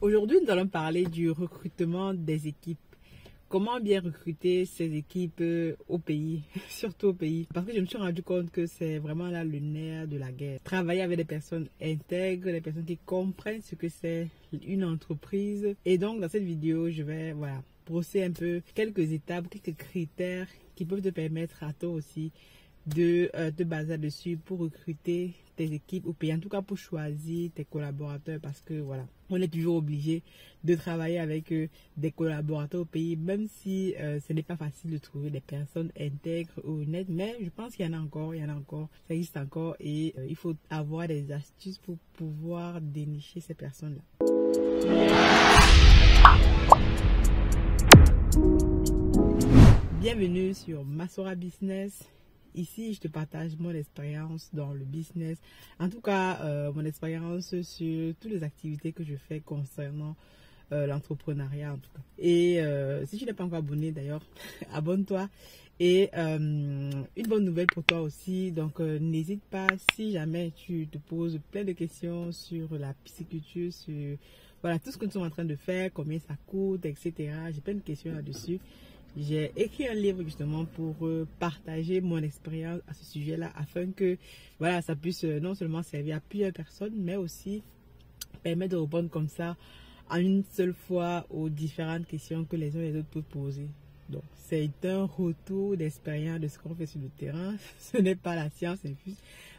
Aujourd'hui, nous allons parler du recrutement des équipes. Comment bien recruter ces équipes au pays, surtout au pays. Parce que je me suis rendu compte que c'est vraiment là le nerf de la guerre. Travailler avec des personnes intègres, des personnes qui comprennent ce que c'est une entreprise. Et donc, dans cette vidéo, je vais brosser un peu quelques étapes, quelques critères qui peuvent te permettre à toi aussi de te baser dessus pour recruter tes équipes au pays, en tout cas pour choisir tes collaborateurs, parce que voilà, on est toujours obligé de travailler avec des collaborateurs au pays, même si ce n'est pas facile de trouver des personnes intègres ou honnêtes, mais je pense qu'il y en a encore, ça existe encore, et il faut avoir des astuces pour pouvoir dénicher ces personnes-là. Bienvenue sur Masora Business. Ici, je te partage mon expérience dans le business. En tout cas, mon expérience sur toutes les activités que je fais concernant l'entrepreneuriat. En tout cas. Et si tu n'es pas encore abonné d'ailleurs, abonne-toi. Et une bonne nouvelle pour toi aussi. Donc, n'hésite pas, si jamais tu te poses plein de questions sur la pisciculture, sur voilà, tout ce que nous sommes en train de faire, combien ça coûte, etc. J'ai plein de questions là-dessus. J'ai écrit un livre justement pour partager mon expérience à ce sujet-là afin que voilà, ça puisse non seulement servir à plusieurs personnes, mais aussi permettre de répondre comme ça en une seule fois aux différentes questions que les uns et les autres peuvent poser. Donc, c'est un retour d'expérience de ce qu'on fait sur le terrain. Ce n'est pas la science infuse,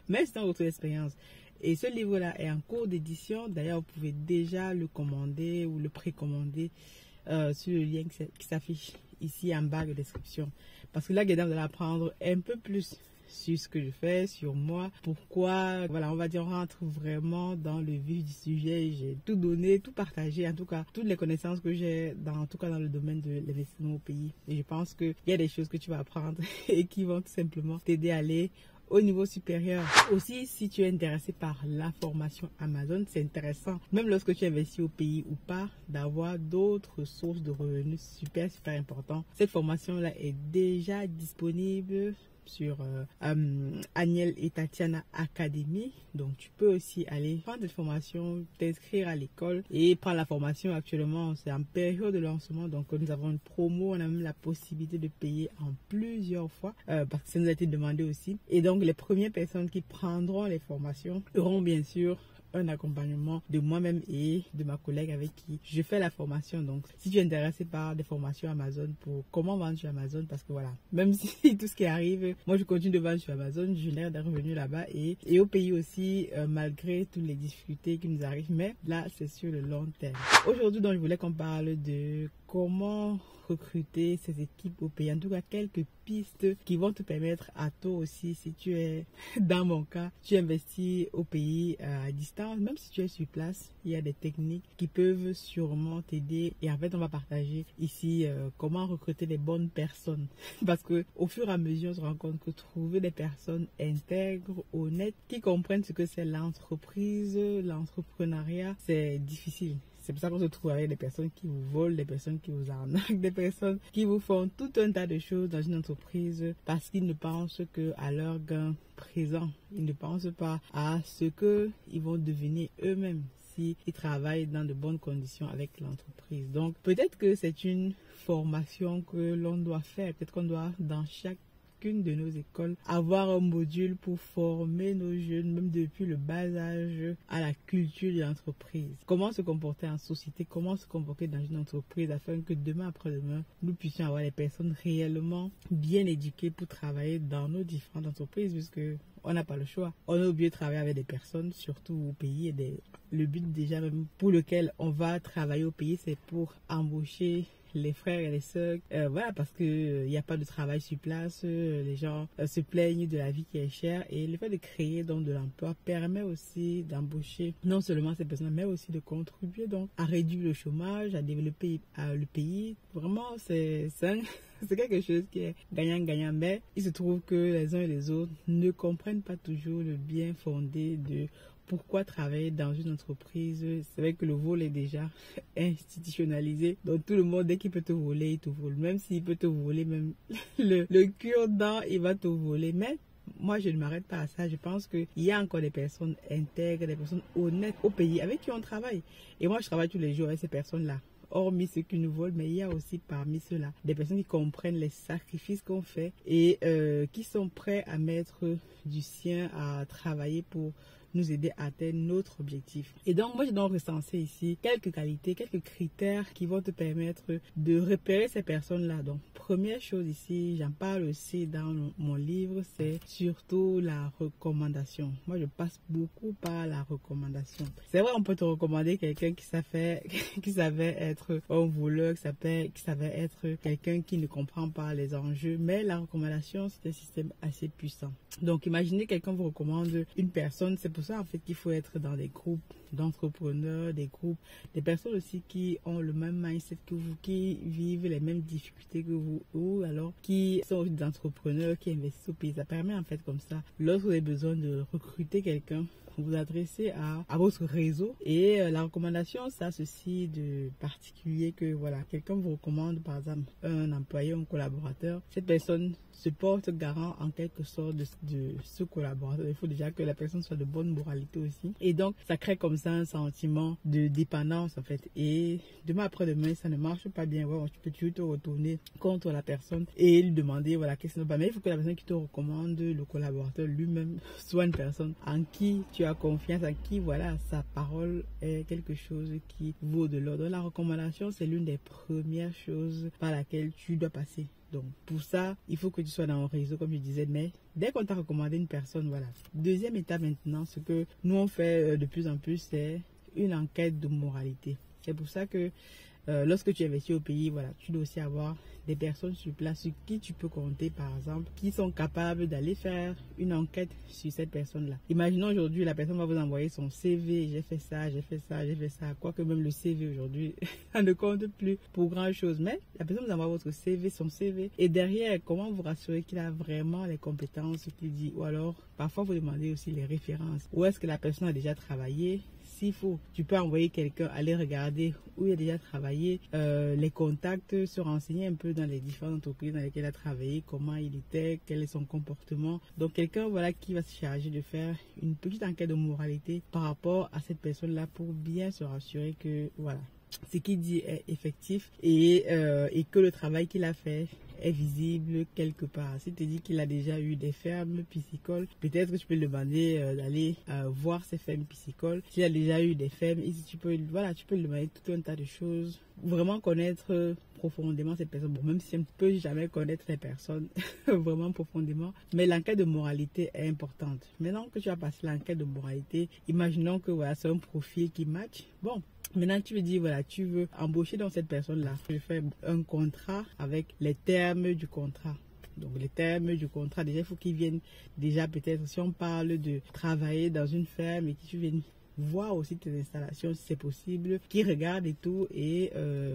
mais c'est un retour d'expérience. Et ce livre-là est en cours d'édition. D'ailleurs, vous pouvez déjà le commander ou le précommander sur le lien qui s'affiche ici en bas de description, parce que là dedans vous allez apprendre un peu plus sur ce que je fais, sur moi, pourquoi, voilà, on va dire on rentre vraiment dans le vif du sujet. J'ai tout donné, tout partagé, en tout cas toutes les connaissances que j'ai en tout cas dans le domaine de l'investissement au pays, et je pense qu'il y a des choses que tu vas apprendre et qui vont tout simplement t'aider à aller au niveau supérieur. Aussi, si tu es intéressé par la formation Amazon, c'est intéressant, même lorsque tu investis au pays ou pas, d'avoir d'autres sources de revenus super importants. Cette formation-là est déjà disponible sur Aniel et Tatiana Academy. Donc tu peux aussi aller prendre cette formation, t'inscrire à l'école et prendre la formation. Actuellement c'est en période de lancement, donc nous avons une promo, on a même la possibilité de payer en plusieurs fois parce que ça nous a été demandé aussi. Et donc les premières personnes qui prendront les formations auront bien sûr un accompagnement de moi-même et de ma collègue avec qui je fais la formation. Donc si tu es intéressé par des formations Amazon pour comment vendre sur Amazon, parce que voilà, même si tout ce qui arrive, moi je continue de vendre sur Amazon, je génère des revenus là-bas et au pays aussi, malgré toutes les difficultés qui nous arrivent, mais là c'est sur le long terme. Aujourd'hui donc je voulais qu'on parle de comment recruter ces équipes au pays, en tout cas quelques pistes qui vont te permettre à toi aussi, si tu es dans mon cas, tu investis au pays à distance, même si tu es sur place, il y a des techniques qui peuvent sûrement t'aider. Et en fait on va partager ici comment recruter les bonnes personnes, parce que au fur et à mesure on se rend compte que trouver des personnes intègres, honnêtes, qui comprennent ce que c'est l'entreprise, l'entrepreneuriat, c'est difficile. C'est pour ça qu'on se trouve avec des personnes qui vous volent, des personnes qui vous arnaquent, des personnes qui vous font tout un tas de choses dans une entreprise parce qu'ils ne pensent qu'à leur gain présent. Ils ne pensent pas à ce qu'ils vont devenir eux-mêmes s'ils travaillent dans de bonnes conditions avec l'entreprise. Donc peut-être que c'est une formation que l'on doit faire. Peut-être qu'on doit dans chacune de nos écoles avoir un module pour former nos jeunes, même depuis le bas âge, à la culture de l'entreprise. Comment se comporter en société, comment se comporter dans une entreprise afin que demain après-demain, nous puissions avoir des personnes réellement bien éduquées pour travailler dans nos différentes entreprises, puisque on n'a pas le choix. On est obligé de travailler avec des personnes, surtout au pays. Le but déjà même pour lequel on va travailler au pays, c'est pour embaucher les frères et les sœurs, voilà, parce que il n'y a pas de travail sur place, les gens se plaignent de la vie qui est chère, et le fait de créer donc de l'emploi permet aussi d'embaucher non seulement ces personnes, mais aussi de contribuer donc à réduire le chômage, à développer le pays. Vraiment, c'est quelque chose qui est gagnant-gagnant, mais il se trouve que les uns et les autres ne comprennent pas toujours le bien fondé de pourquoi travailler dans une entreprise. C'est vrai que le vol est déjà institutionnalisé. Donc tout le monde, dès qu'il peut te voler, il te vole. Même s'il peut te voler, même le cure-dent, il va te voler. Mais moi je ne m'arrête pas à ça. Je pense qu'il y a encore des personnes intègres, des personnes honnêtes au pays avec qui on travaille. Et moi je travaille tous les jours avec ces personnes-là. Hormis ceux qui nous volent, mais il y a aussi parmi ceux-là des personnes qui comprennent les sacrifices qu'on fait et qui sont prêts à mettre du sien à travailler pour nous aider à atteindre notre objectif. Et donc, moi, je dois recenser ici quelques qualités, quelques critères qui vont te permettre de repérer ces personnes-là. Donc, première chose ici, j'en parle aussi dans mon livre, c'est surtout la recommandation. Moi, je passe beaucoup par la recommandation. C'est vrai, on peut te recommander quelqu'un qui savait être un voleur, qui savait être quelqu'un qui ne comprend pas les enjeux, mais la recommandation, c'est un système assez puissant. Donc, imaginez quelqu'un vous recommande une personne, c'est pour ça en fait qu'il faut être dans des groupes d'entrepreneurs, des personnes aussi qui ont le même mindset que vous, qui vivent les mêmes difficultés que vous, ou alors qui sont des entrepreneurs, qui investissent au pays. Ça permet en fait comme ça, lorsque vous avez besoin de recruter quelqu'un, vous adressez à votre réseau. Et la recommandation, ça a ceci de particulier que voilà, quelqu'un vous recommande par exemple un employé, un collaborateur. Cette personne se porte garant en quelque sorte de ce collaborateur. Il faut déjà que la personne soit de bonne moralité aussi. Et donc, ça crée comme ça un sentiment de dépendance en fait. Et demain après-demain, ça ne marche pas bien. Ouais, tu peux toujours te retourner contre la personne et lui demander voilà, qu'est-ce qui ne va pas. Mais il faut que la personne qui te recommande, le collaborateur lui-même, soit une personne en qui tu as confiance, en qui voilà, sa parole est quelque chose qui vaut de l'or. Donc, la recommandation, c'est l'une des premières choses par laquelle tu dois passer. Donc, pour ça, il faut que tu sois dans un réseau, comme je disais, mais dès qu'on t'a recommandé une personne, voilà. Deuxième étape maintenant, ce que nous on fait de plus en plus, c'est une enquête de moralité. C'est pour ça que lorsque tu investis au pays, voilà, tu dois aussi avoir des personnes sur place sur qui tu peux compter, par exemple, qui sont capables d'aller faire une enquête sur cette personne-là. Imaginons aujourd'hui, la personne va vous envoyer son CV, j'ai fait ça, j'ai fait ça, j'ai fait ça. Quoique même le CV aujourd'hui, ça ne compte plus pour grand-chose. Mais la personne vous envoie votre CV, son CV. Et derrière, comment vous rassurer qu'il a vraiment les compétences qu'il dit? Ou alors, parfois, vous demandez aussi les références. Où est-ce que la personne a déjà travaillé? S'il faut, tu peux envoyer quelqu'un aller regarder où il a déjà travaillé, les contacts, se renseigner un peu dans les différentes entreprises dans lesquelles il a travaillé, comment il était, quel est son comportement. Donc quelqu'un voilà, qui va se charger de faire une petite enquête de moralité par rapport à cette personne-là pour bien se rassurer que voilà, ce qu'il dit est effectif et que le travail qu'il a fait est visible quelque part. Si tu dis qu'il a déjà eu des fermes piscicoles, peut-être que tu peux lui demander d'aller voir ces fermes piscicoles. S'il a déjà eu des fermes, ici tu peux lui demander tout un tas de choses. Vraiment connaître profondément cette personne. Bon, même si on ne peut jamais connaître les personnes vraiment profondément, mais l'enquête de moralité est importante. Maintenant que tu as passé l'enquête de moralité, imaginons que voilà, c'est un profil qui match. Bon, maintenant tu veux dire voilà, tu veux embaucher dans cette personne-là. Je fais un contrat avec les termes du contrat. Donc les termes du contrat, déjà il faut qu'ils viennent déjà peut-être si on parle de travailler dans une ferme et que tu viennes voir aussi tes installations si c'est possible, qui regarde et tout et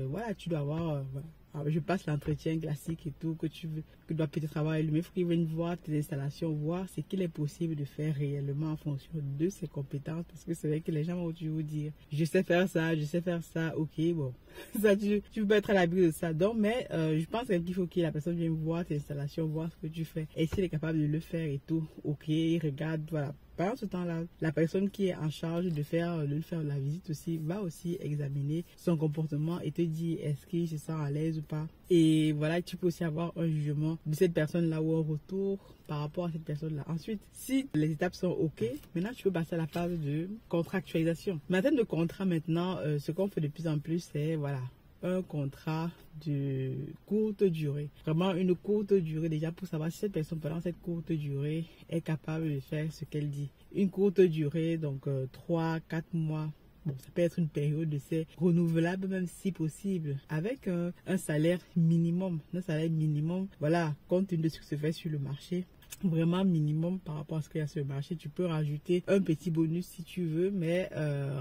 voilà, tu dois avoir voilà. Alors, je passe l'entretien classique et tout que tu veux, que tu dois peut-être avoir lui, mais il faut qu'il vienne voir tes installations, voir ce qu'il est possible de faire réellement en fonction de ses compétences, parce que c'est vrai que les gens vont toujours dire je sais faire ça, ok, bon, ça tu peux être à l'abri de ça. Donc, mais je pense qu'il faut que la personne vienne voir tes installations, voir ce que tu fais, et s'il est capable de le faire et tout, ok, regarde, voilà. Pendant ce temps-là, la personne qui est en charge de faire la visite aussi va aussi examiner son comportement et te dire est-ce qu'il se sent à l'aise ou pas. Et voilà, tu peux aussi avoir un jugement de cette personne-là ou un retour par rapport à cette personne-là. Ensuite, si les étapes sont OK, maintenant tu peux passer à la phase de contractualisation. Mais en termes de contrat maintenant, ce qu'on fait de plus en plus, c'est voilà, un contrat de courte durée. Vraiment une courte durée déjà pour savoir si cette personne pendant cette courte durée est capable de faire ce qu'elle dit. Une courte durée, donc 3-4 mois. Bon, ça peut être une période d'essai renouvelable même si possible, avec un salaire minimum. Un salaire minimum, voilà, compte tenu de ce qui se fait sur le marché. Vraiment minimum par rapport à ce qu'il y a sur le marché. Tu peux rajouter un petit bonus si tu veux, mais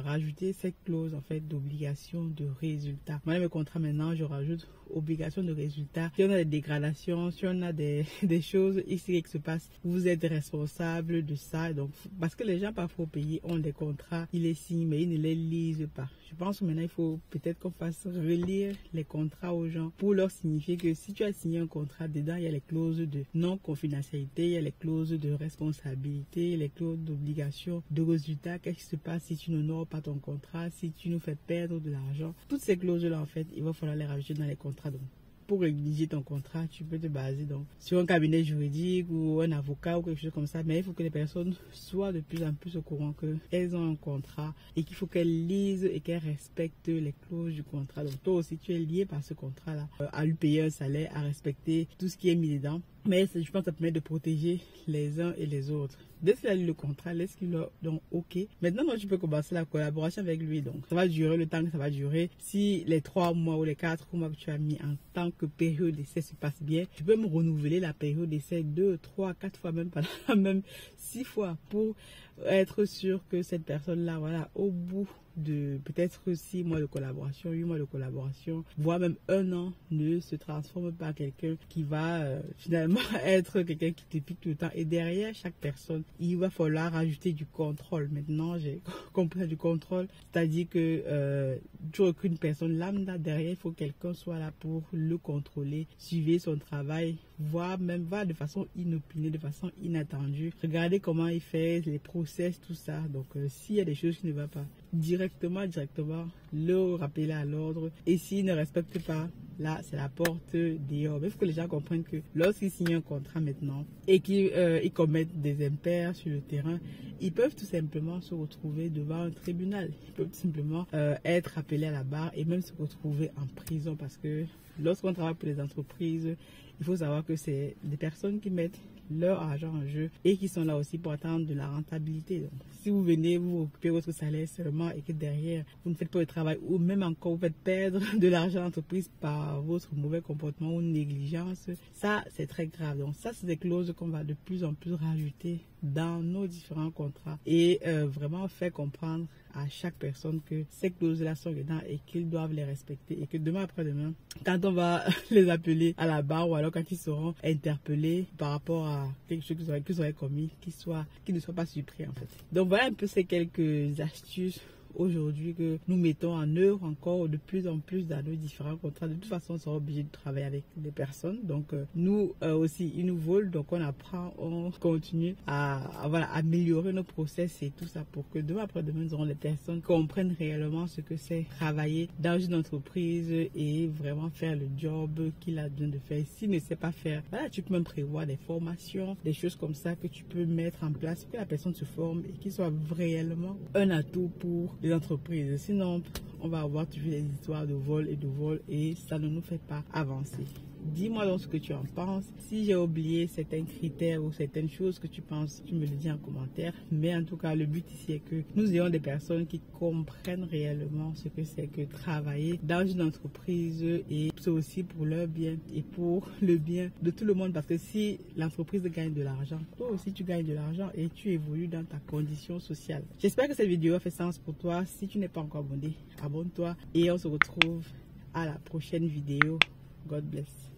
rajouter cette clause en fait d'obligation de résultat. Moi, mes contrats maintenant, je rajoute obligation de résultat. Si on a des dégradations, si on a des choses ici qui se passent, vous êtes responsable de ça. Donc, parce que les gens parfois au pays ont des contrats, ils les signent, mais ils ne les lisent pas. Je pense que maintenant, il faut peut-être qu'on fasse relire les contrats aux gens pour leur signifier que si tu as signé un contrat, dedans, il y a les clauses de non-confidentialité côté, il y a les clauses de responsabilité, les clauses d'obligation, de résultat. Qu'est-ce qui se passe si tu n'honores pas ton contrat, si tu nous fais perdre de l'argent? Toutes ces clauses-là, en fait, il va falloir les rajouter dans les contrats. Donc, pour rédiger ton contrat, tu peux te baser donc sur un cabinet juridique ou un avocat ou quelque chose comme ça. Mais il faut que les personnes soient de plus en plus au courant qu'elles ont un contrat et qu'il faut qu'elles lisent et qu'elles respectent les clauses du contrat. Donc toi aussi, tu es lié par ce contrat-là à lui payer un salaire, à respecter tout ce qui est mis dedans. Mais je pense que ça permet de protéger les uns et les autres. Dès qu'il a lu le contrat, laisse-qu'il leur donc OK. Maintenant, tu peux commencer la collaboration avec lui. Donc, ça va durer le temps que ça va durer. Si les 3 mois ou les 4 mois que tu as mis en tant que période d'essai se passe bien, tu peux me renouveler la période d'essai 2, 3, 4 fois, même pas même 6 fois pour être sûr que cette personne-là, voilà, au bout de peut-être 6 mois de collaboration, 8 mois de collaboration, voire même 1 an, ne se transforme pas en quelqu'un qui va finalement être quelqu'un qui te pique tout le temps. Et derrière chaque personne, il va falloir rajouter du contrôle. Maintenant, j'ai compris du contrôle, c'est-à-dire que tu recrutes une personne lambda, derrière, il faut que quelqu'un soit là pour le contrôler, suivre son travail, voire même va de façon inopinée, de façon inattendue. Regardez comment il fait, les process, tout ça. Donc, s'il y a des choses qui ne vont pas, directement, le rappeler à l'ordre. Et s'il ne respecte pas, là, c'est la porte dehors. Mais il faut que les gens comprennent que lorsqu'ils signent un contrat maintenant et qu'ils commettent des impairs sur le terrain, ils peuvent tout simplement se retrouver devant un tribunal. Ils peuvent tout simplement être appelés à la barre et même se retrouver en prison parce que lorsqu'on travaille pour les entreprises, il faut savoir que c'est des personnes qui mettent leur argent en jeu et qui sont là aussi pour attendre de la rentabilité. Donc, si vous venez vous occuper votre salaire seulement et que derrière vous ne faites pas le travail ou même encore vous faites perdre de l'argent à l'entreprise par votre mauvais comportement ou négligence, ça c'est très grave. Donc ça c'est des clauses qu'on va de plus en plus rajouter dans nos différents contrats et vraiment faire comprendre à chaque personne que ces clauses-là sont dedans et qu'ils doivent les respecter et que demain après-demain, quand on va les appeler à la barre ou alors quand ils seront interpellés par rapport à quelque chose qu'ils auraient commis, qu'ils ne soient pas surpris en fait. Donc voilà un peu ces quelques astuces aujourd'hui que nous mettons en œuvre encore de plus en plus dans nos différents contrats. De toute façon, on sera obligé de travailler avec des personnes. Donc, nous aussi, ils nous volent. Donc, on apprend, on continue à voilà, améliorer nos process et tout ça pour que demain après-demain, nous aurons des personnes qui comprennent réellement ce que c'est travailler dans une entreprise et vraiment faire le job qu'il a besoin de faire. S'il ne sait pas faire, voilà, tu peux même prévoir des formations, des choses comme ça que tu peux mettre en place pour que la personne se forme et qu'il soit réellement un atout pour les entreprises. Sinon, on va avoir toujours des histoires de vol et ça ne nous fait pas avancer. Dis-moi donc ce que tu en penses. Si j'ai oublié certains critères ou certaines choses que tu penses, tu me le dis en commentaire. Mais en tout cas, le but ici est que nous ayons des personnes qui comprennent réellement ce que c'est que travailler dans une entreprise et c'est aussi pour leur bien et pour le bien de tout le monde. Parce que si l'entreprise gagne de l'argent, toi aussi tu gagnes de l'argent et tu évolues dans ta condition sociale. J'espère que cette vidéo a fait sens pour toi. Si tu n'es pas encore abonné, abonne-toi et on se retrouve à la prochaine vidéo. God bless.